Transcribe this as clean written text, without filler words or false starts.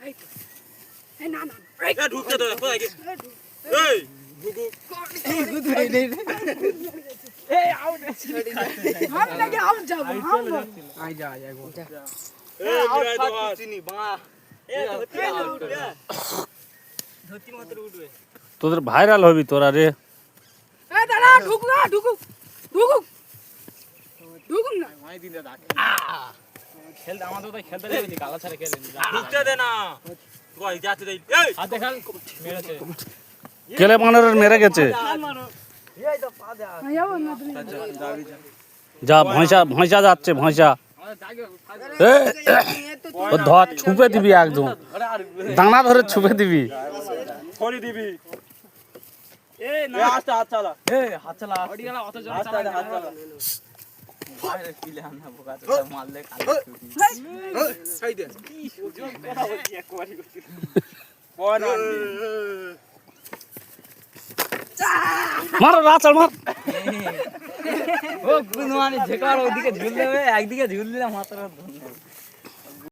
এই তো এই না না এ ঢুকতে দে কোথায় গেছিস এই গুগু এই আউট हम लगे हम যাব हम আই যা আই গো এ মিরাই তো চিনি বাঁ এ ধরতি মাত্র উঠবে তোদের ভাইরাল হবি তোরা রে। এ দাঁড়া ঢুক না ঢুকু ঢুকু ঢুকুন না মাই দিনে ডাক খেলতে আমাদের তো খেলতে যাবে গালা ছাড়া খেলেন ঢুকতে দে না কই যাতে দেই এই হাত দেখাল মেরেছে কেলে মানের মেরে গেছে। এই তো পা দে যাব না তুমি যা ভয়সা ভয়সা যাচ্ছে ভয়সা। আমাদের জাগে ও ধর ছুপে দিবি একদম দানা ধরে ছুপে দিবি। ফড়ি দিবি এ না আস্তে হাত চালা এই হাত চালা অডি গেল অত জোরে আস্তে চালা হাত চালা বাইরে পিলে আমরা বোকা চোদা মারলে খালি এই দে কথা বলছি একবারই করছি বল মার রাচাল মার। ও গুনমানি ঝেকার ওইদিকে ঝুল দেবে একদিকে ঝুল দিলে মাথাটা